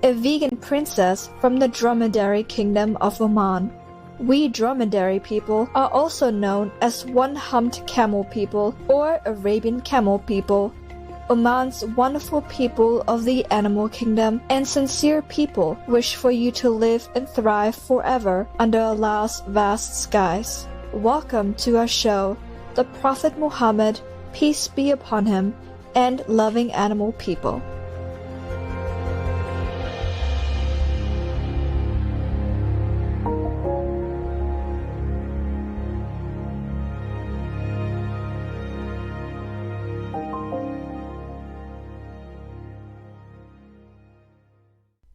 a vegan princess from the dromedary kingdom of Oman. We dromedary people are also known as one-humped camel people or Arabian camel people. Oman's wonderful people of the animal kingdom and sincere people wish for you to live and thrive forever under Allah's vast skies. Welcome to our show, The Prophet Muhammad, peace be upon him, and loving animal people.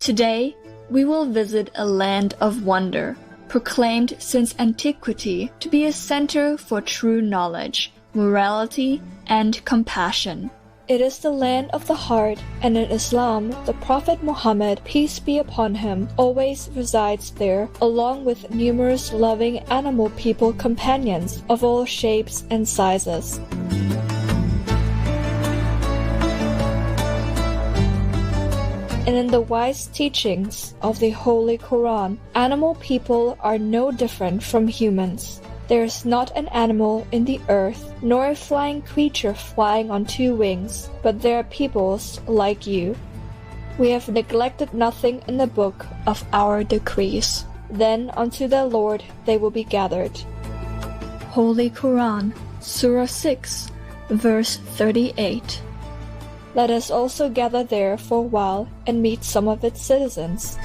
Today, we will visit a land of wonder, proclaimed since antiquity to be a center for true knowledge, morality, and compassion. It is the land of the heart, and in Islam, the Prophet Muhammad, peace be upon him, always resides there, along with numerous loving animal people companions of all shapes and sizes. And in the wise teachings of the Holy Quran, animal people are no different from humans. There is not an animal in the earth, nor a flying creature flying on two wings, but there are peoples like you. We have neglected nothing in the book of our decrees. Then unto their Lord they will be gathered. Holy Quran, Surah 6, verse 38. Let us also gather there for a while and meet some of its citizens.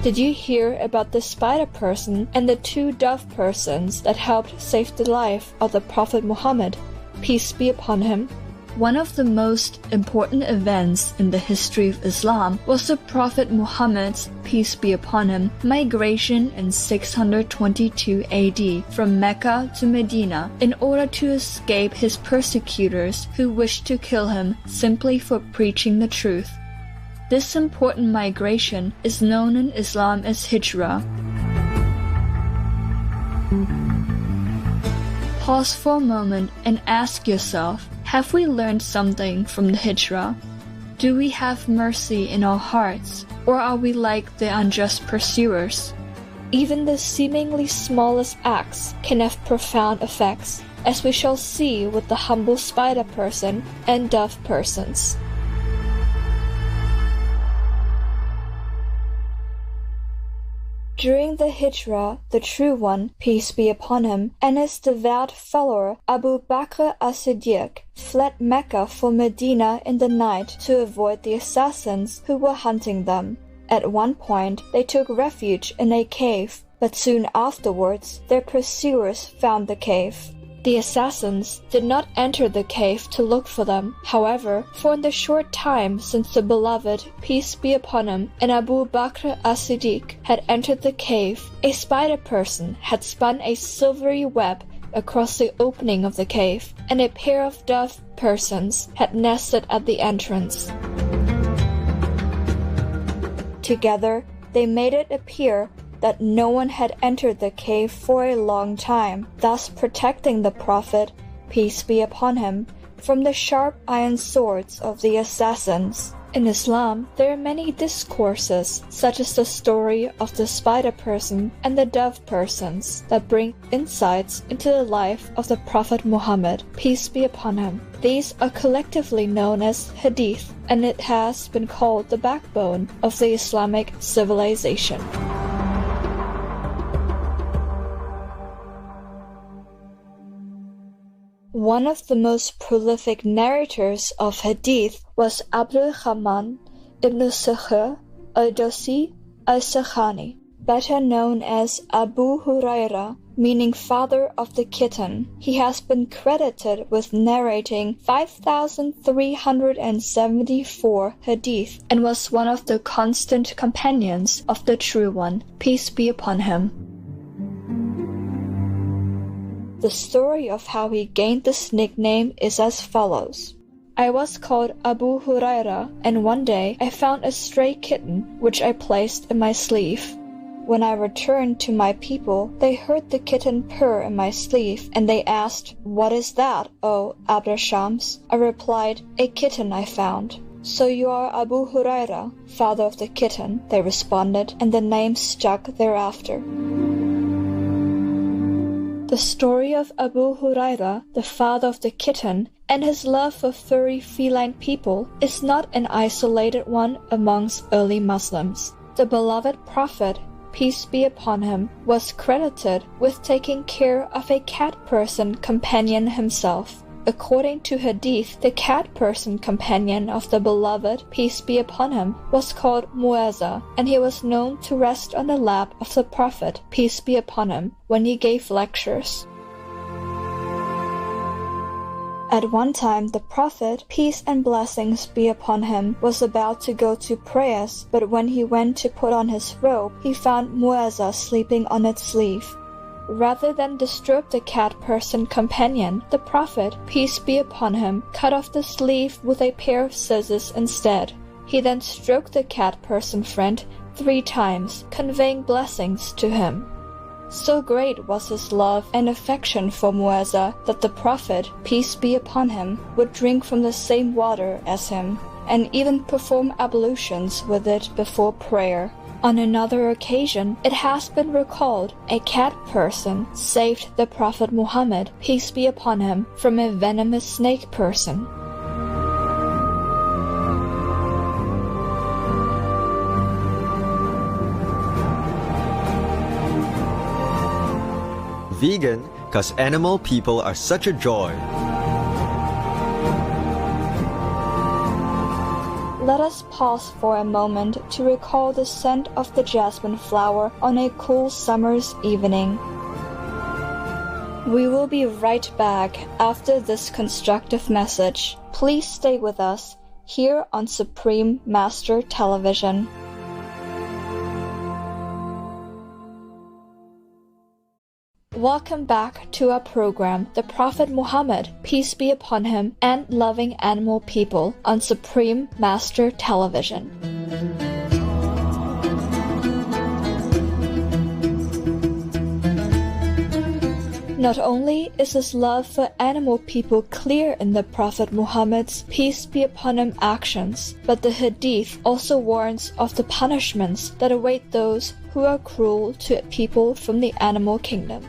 Did you hear about the spider person and the two dove persons that helped save the life of the Prophet Muhammad, peace be upon him? One of the most important events in the history of Islam was the Prophet Muhammad's, peace be upon him, migration in 622 AD from Mecca to Medina in order to escape his persecutors who wished to kill him simply for preaching the truth. This important migration is known in Islam as Hijrah. Pause for a moment and ask yourself, have we learned something from the Hijrah? Do we have mercy in our hearts, or are we like the unjust pursuers? Even the seemingly smallest acts can have profound effects, as we shall see with the humble spider person and dove persons. During the Hijrah, the True One, peace be upon him, and his devout follower Abu Bakr as-Siddiq fled Mecca for Medina in the night to avoid the assassins who were hunting them. At one point, they took refuge in a cave, but soon afterwards, their pursuers found the cave. The assassins did not enter the cave to look for them. However, for in the short time since the beloved, peace be upon him, and Abu Bakr as-Siddiq had entered the cave, a spider person had spun a silvery web across the opening of the cave, and a pair of dove persons had nested at the entrance. Together, they made it appear that no one had entered the cave for a long time, thus protecting the Prophet, peace be upon him, from the sharp iron swords of the assassins. In Islam, there are many discourses, such as the story of the spider person and the dove persons, that bring insights into the life of the Prophet Muhammad, peace be upon him. These are collectively known as hadith, and it has been called the backbone of the Islamic civilization. One of the most prolific narrators of hadith was Abdul Rahman ibn Sakhr al-Dawsi al-Sakhani, better known as Abu Huraira, meaning father of the kitten. He has been credited with narrating 5,374 hadith and was one of the constant companions of the True One, peace be upon him. The story of how he gained this nickname is as follows. I was called Abu Huraira, and one day I found a stray kitten which I placed in my sleeve. When I returned to my people, they heard the kitten purr in my sleeve, and they asked, "What is that, O Abd Shams?" I replied, "A kitten I found." "So you are Abu Huraira, father of the kitten," they responded, and the name stuck thereafter. The story of Abu Huraira, the father of the kitten, and his love for furry feline people is not an isolated one amongst early Muslims. The beloved Prophet, peace be upon him, was credited with taking care of a cat person companion himself. According to Hadith, the cat person companion of the beloved, peace be upon him, was called Mu'aza, and he was known to rest on the lap of the Prophet, peace be upon him, when he gave lectures. At one time, the Prophet, peace and blessings be upon him, was about to go to prayers, but when he went to put on his robe, he found Mu'aza sleeping on its sleeve. Rather than disturb the cat person companion, the Prophet, peace be upon him, cut off the sleeve with a pair of scissors instead. He then stroked the cat person friend 3 times, conveying blessings to him. So great was his love and affection for Mu'aza that the Prophet, peace be upon him, would drink from the same water as him, and even perform ablutions with it before prayer. On another occasion, it has been recalled a cat person saved the Prophet Muhammad, peace be upon him, from a venomous snake person. Vegan, 'cause animal people are such a joy. Let us pause for a moment to recall the scent of the jasmine flower on a cool summer's evening. We will be right back after this constructive message. Please stay with us here on Supreme Master Television. Welcome back to our program, The Prophet Muhammad, peace be upon him, and Loving Animal People on Supreme Master Television. Not only is his love for animal people clear in the Prophet Muhammad's peace be upon him actions, but the Hadith also warns of the punishments that await those who are cruel to people from the animal kingdom.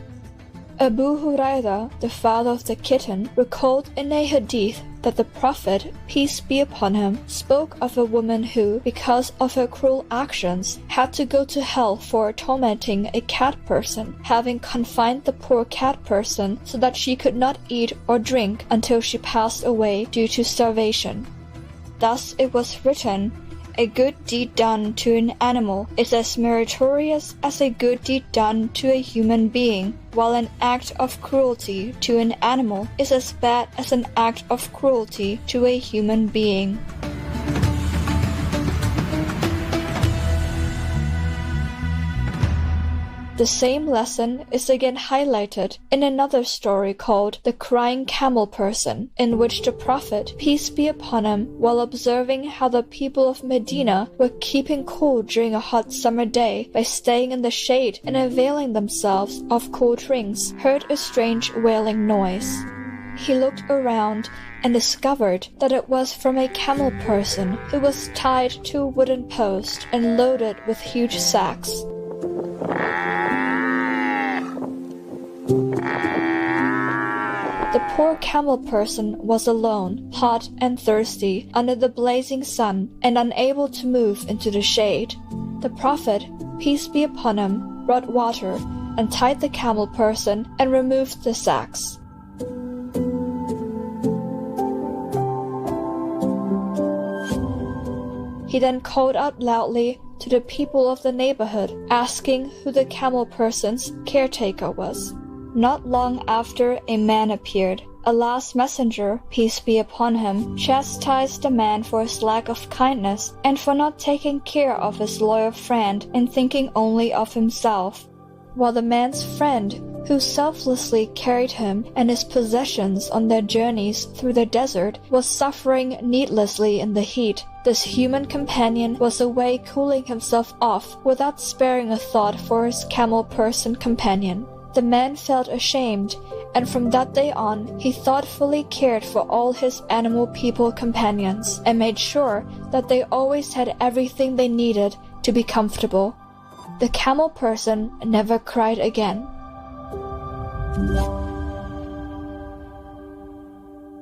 Abu Huraira, the father of the kitten, recalled in a hadith that the Prophet, peace be upon him, spoke of a woman who, because of her cruel actions, had to go to hell for tormenting a cat person, having confined the poor cat person so that she could not eat or drink until she passed away due to starvation. Thus it was written, "A good deed done to an animal is as meritorious as a good deed done to a human being, while an act of cruelty to an animal is as bad as an act of cruelty to a human being." The same lesson is again highlighted in another story called The Crying Camel Person, in which the Prophet, peace be upon him, while observing how the people of Medina were keeping cool during a hot summer day by staying in the shade and availing themselves of cool drinks, heard a strange wailing noise. He looked around and discovered that it was from a camel person who was tied to a wooden post and loaded with huge sacks. The poor camel person was alone, hot and thirsty, under the blazing sun, and unable to move into the shade. The Prophet, peace be upon him, brought water, untied the camel person, and removed the sacks. He then called out loudly to the people of the neighborhood, asking who the camel person's caretaker was. Not long after, a man appeared. Allah's messenger, peace be upon him, chastised the man for his lack of kindness and for not taking care of his loyal friend and thinking only of himself. While the man's friend, who selflessly carried him and his possessions on their journeys through the desert, was suffering needlessly in the heat, this human companion was away cooling himself off without sparing a thought for his camel person companion. The man felt ashamed, and from that day on, he thoughtfully cared for all his animal people companions and made sure that they always had everything they needed to be comfortable. The camel person never cried again.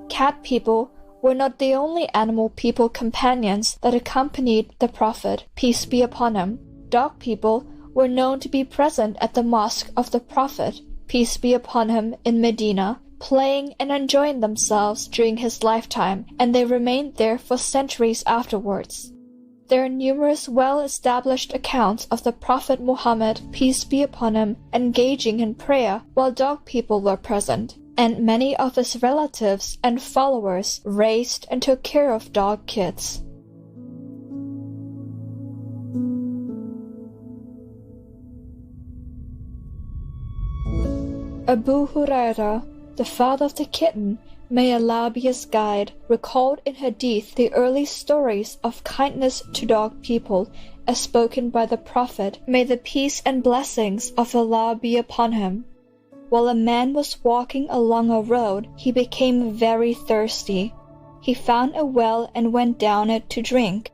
Cat people were not the only animal people companions that accompanied the Prophet, peace be upon him. Dog people were known to be present at the mosque of the Prophet, peace be upon him, in Medina, playing and enjoying themselves during his lifetime, and they remained there for centuries afterwards. There are numerous well-established accounts of the Prophet Muhammad, peace be upon him, engaging in prayer while dog people were present, and many of his relatives and followers raised and took care of dog kids. Abu Huraira, the father of the kitten, may Allah be his guide, recalled in Hadith the early stories of kindness to dog people as spoken by the Prophet, may the peace and blessings of Allah be upon him. While a man was walking along a road, he became very thirsty. He found a well and went down it to drink.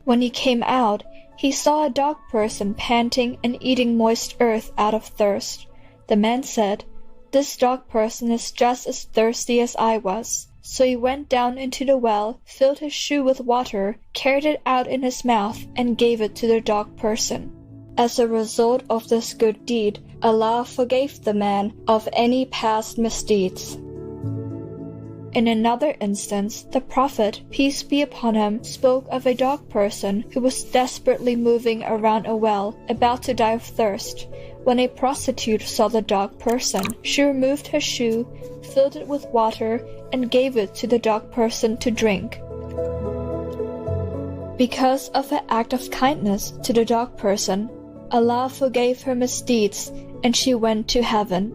When he came out, he saw a dog person panting and eating moist earth out of thirst. The man said, "This dog person is just as thirsty as I was." So he went down into the well, filled his shoe with water, carried it out in his mouth, and gave it to the dog person. As a result of this good deed, Allah forgave the man of any past misdeeds. In another instance, the Prophet, peace be upon him, spoke of a dog person who was desperately moving around a well, about to die of thirst. When a prostitute saw the dog person, she removed her shoe, filled it with water, and gave it to the dog person to drink. Because of her act of kindness to the dog person, Allah forgave her misdeeds, and she went to heaven.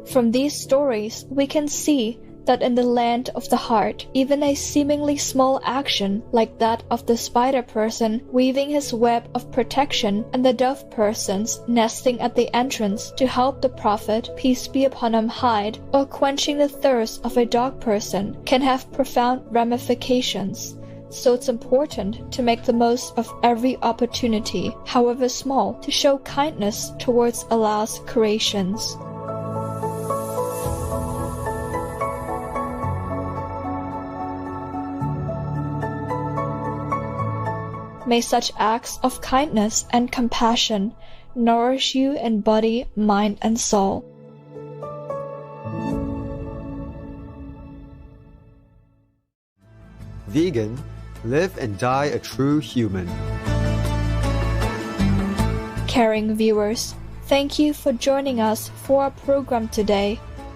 From these stories, we can see that in the land of the heart, even a seemingly small action like that of the spider person weaving his web of protection and the dove persons nesting at the entrance to help the Prophet, peace be upon him, hide, or quenching the thirst of a dog person, can have profound ramifications. So it's important to make the most of every opportunity, however small, to show kindness towards Allah's creations. May such acts of kindness and compassion nourish you in body, mind, and soul. Vegan, live and die a true human. Caring viewers, thank you for joining us for our program today.